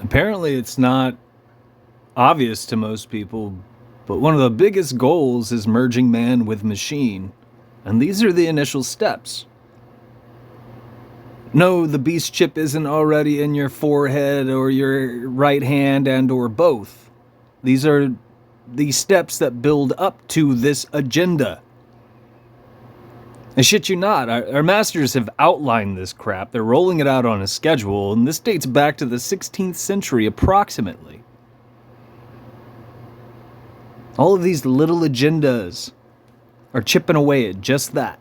Apparently, it's not obvious to most people, but one of the biggest goals is merging man with machine. And these are the initial steps. No, the beast chip isn't already in your forehead or your right hand and or both. These are the steps that build up to this agenda. I shit you not, our masters have outlined this crap. They're rolling it out on a schedule, and this dates back to the 16th century approximately. All of these little agendas are chipping away at just that.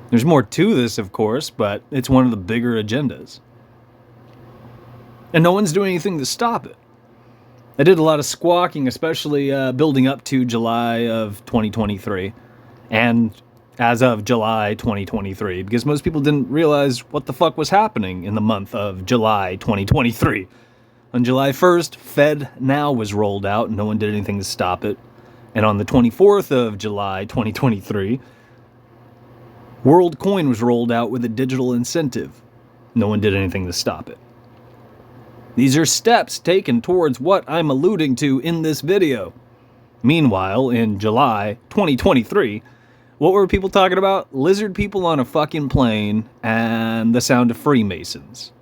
There's more to this, of course, but it's one of the bigger agendas. And no one's doing anything to stop it. I did a lot of squawking, especially building up to July of 2023. And as of July 2023, because most people didn't realize what the fuck was happening in the month of July 2023. On July 1st, Fed Now was rolled out, and no one did anything to stop it. And on the 24th of July 2023, WorldCoin was rolled out with a digital incentive. No one did anything to stop it. These are steps taken towards what I'm alluding to in this video. Meanwhile, in July 2023, what were people talking about? Lizard people on a fucking plane and the sound of Freemasons.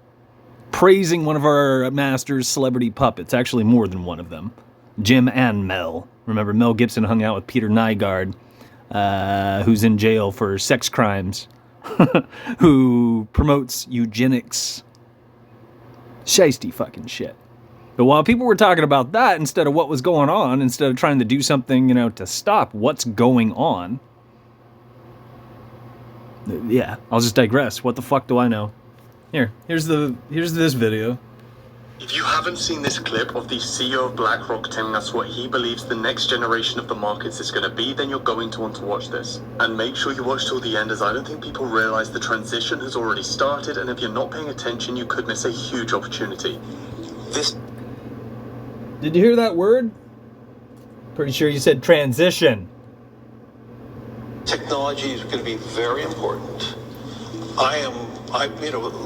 Praising one of our master's celebrity puppets, actually more than one of them. Jim and Mel. Remember, Mel Gibson hung out with Peter Nygard, who's in jail for sex crimes, who promotes eugenics. Shiesty fucking shit. But while people were talking about that instead of what was going on, instead of trying to do something, to stop what's going on, yeah, I'll just digress. What the fuck do I know? Here's this video. If you haven't seen this clip of the CEO of BlackRock telling us what he believes the next generation of the markets is going to be, then you're going to want to watch this. And make sure you watch till the end, as I don't think people realize the transition has already started, and if you're not paying attention, you could miss a huge opportunity. Did you hear that word? Pretty sure you said transition. Technology is going to be very important.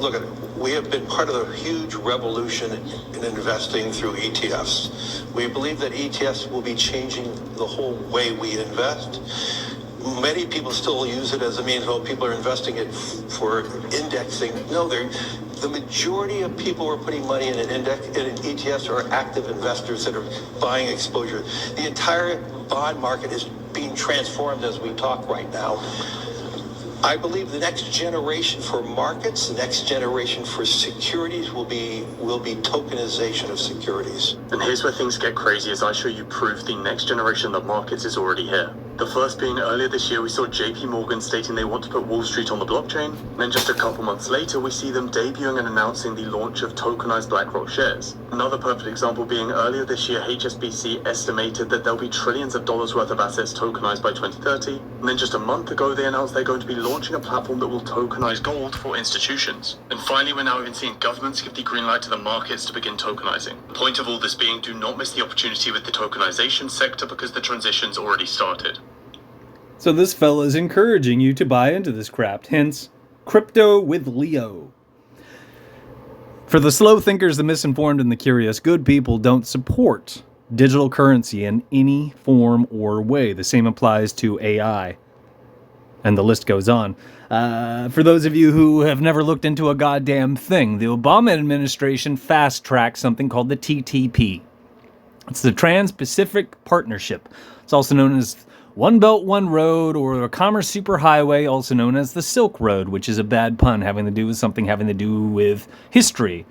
Look at it. We have been part of the huge revolution in investing through ETFs. We believe that ETFs will be changing the whole way we invest. Many people still use it as a means, people are investing it for indexing. No, the majority of people who are putting money in an ETFs are active investors that are buying exposure. The entire bond market is being transformed as we talk right now. I believe the next generation for markets, the next generation for securities will be tokenization of securities. And here's where things get crazy as I show you proof the next generation of markets is already here. The first being earlier this year, we saw JP Morgan stating they want to put Wall Street on the blockchain. And then just a couple months later, we see them debuting and announcing the launch of tokenized BlackRock shares. Another perfect example being earlier this year, HSBC estimated that there'll be trillions of dollars worth of assets tokenized by 2030. And then just a month ago, they announced they're going to be launching a platform that will tokenize gold for institutions. And finally, we're now even seeing governments give the green light to the markets to begin tokenizing. The point of all this being, do not miss the opportunity with the tokenization sector because the transition's already started. So this fella is encouraging you to buy into this crap, hence crypto with Leo. For the slow thinkers, the misinformed, and the curious, good people don't support digital currency in any form or way. The same applies to AI. And the list goes on. For those of you who have never looked into a goddamn thing, the Obama administration fast-tracked something called the TTP. It's the Trans-Pacific Partnership. It's also known as One Belt, One Road, or a Commerce Superhighway, also known as the Silk Road, which is a bad pun having to do with something having to do with history.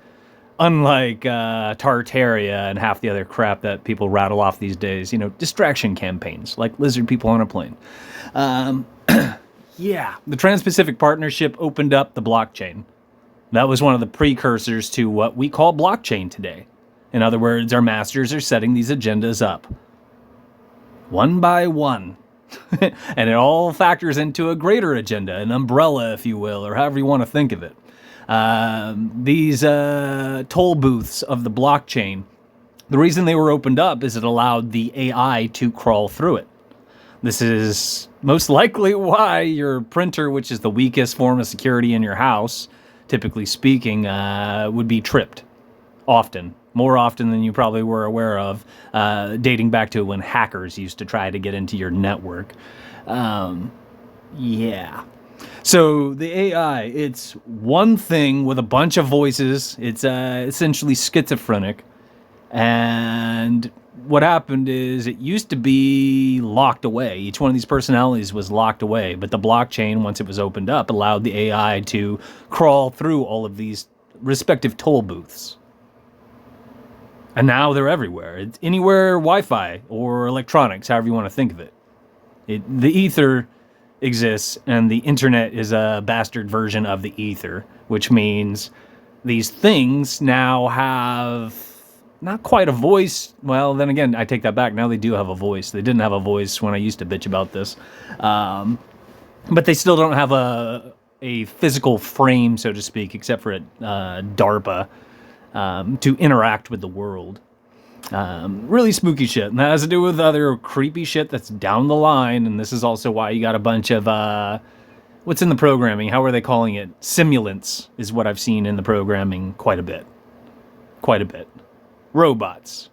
Unlike Tartaria and half the other crap that people rattle off these days, distraction campaigns, like lizard people on a plane. Yeah, the Trans-Pacific Partnership opened up the blockchain. That was one of the precursors to what we call blockchain today. In other words, our masters are setting these agendas up, one by one. And it all factors into a greater agenda, an umbrella, if you will, or however you want to think of it. These toll booths of the blockchain, the reason they were opened up is it allowed the AI to crawl through it. This is most likely why your printer, which is the weakest form of security in your house, typically speaking, would be tripped. often. More often than you probably were aware of, dating back to when hackers used to try to get into your network. Yeah. So the AI, it's one thing with a bunch of voices. It's essentially schizophrenic. And what happened is it used to be locked away. Each one of these personalities was locked away. But the blockchain, once it was opened up, allowed the AI to crawl through all of these respective toll booths. And now they're everywhere. It's anywhere Wi-Fi or electronics, however you want to think of it. The ether exists, and the internet is a bastard version of the ether, which means these things now have not quite a voice. Well, then again, I take that back. Now they do have a voice. They didn't have a voice when I used to bitch about this. But they still don't have a physical frame, so to speak, except for at DARPA, to interact with the world. Really spooky shit. And that has to do with other creepy shit that's down the line. And this is also why you got a bunch of, what's in the programming? How are they calling it? Simulants is what I've seen in the programming quite a bit. Quite a bit. Robots.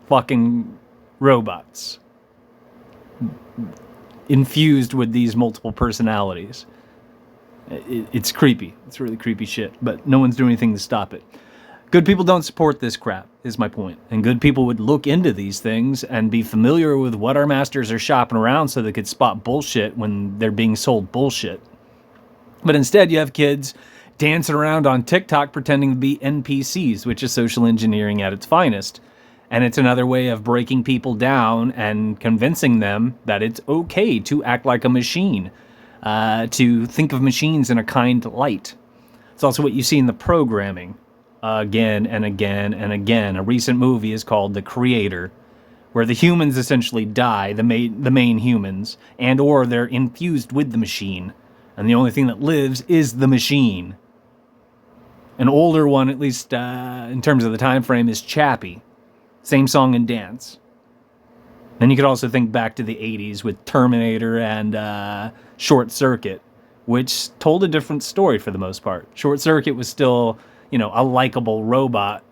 Fucking robots. Infused with these multiple personalities. It's creepy. It's really creepy shit. But no one's doing anything to stop it. Good people don't support this crap, is my point. And good people would look into these things and be familiar with what our masters are shopping around so they could spot bullshit when they're being sold bullshit. But instead, you have kids dancing around on TikTok pretending to be NPCs, which is social engineering at its finest. And it's another way of breaking people down and convincing them that it's okay to act like a machine, to think of machines in a kind light. It's also what you see in the programming. Again and again and again. A recent movie is called The Creator, where the humans essentially die, the main humans, and or they're infused with the machine, and the only thing that lives is the machine. An older one, at least in terms of the time frame, is Chappie. Same song and dance. Then you could also think back to the 80s with Terminator and Short Circuit, which told a different story for the most part. Short Circuit was still, you know, a likable robot.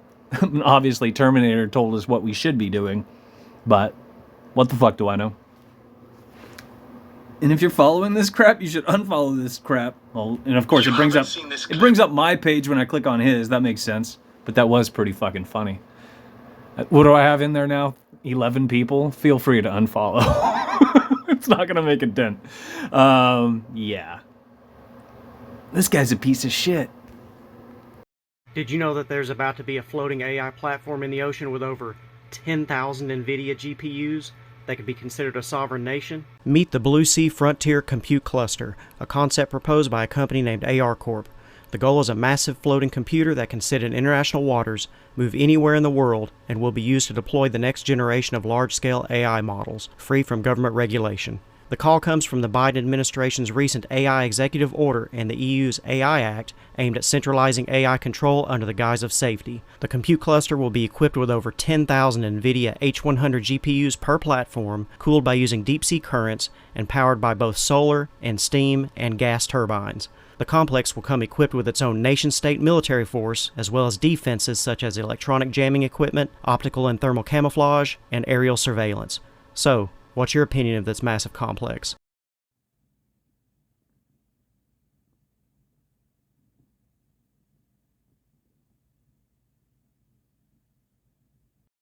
Obviously, Terminator told us what we should be doing, but what the fuck do I know? And if you're following this crap, you should unfollow this crap. Well, and of course, it brings up my page when I click on his. That makes sense. But that was pretty fucking funny. What do I have in there now? 11 people? Feel free to unfollow. It's not gonna make a dent. Yeah. This guy's a piece of shit. Did you know that there's about to be a floating AI platform in the ocean with over 10,000 NVIDIA GPUs that could be considered a sovereign nation? Meet the Blue Sea Frontier Compute Cluster, a concept proposed by a company named AR Corp. The goal is a massive floating computer that can sit in international waters, move anywhere in the world, and will be used to deploy the next generation of large-scale AI models, free from government regulation. The call comes from the Biden administration's recent AI executive order and the EU's AI Act, aimed at centralizing AI control under the guise of safety. The compute cluster will be equipped with over 10,000 NVIDIA H100 GPUs per platform, cooled by using deep-sea currents, and powered by both solar and steam and gas turbines. The complex will come equipped with its own nation-state military force, as well as defenses such as electronic jamming equipment, optical and thermal camouflage, and aerial surveillance. So, what's your opinion of this massive complex?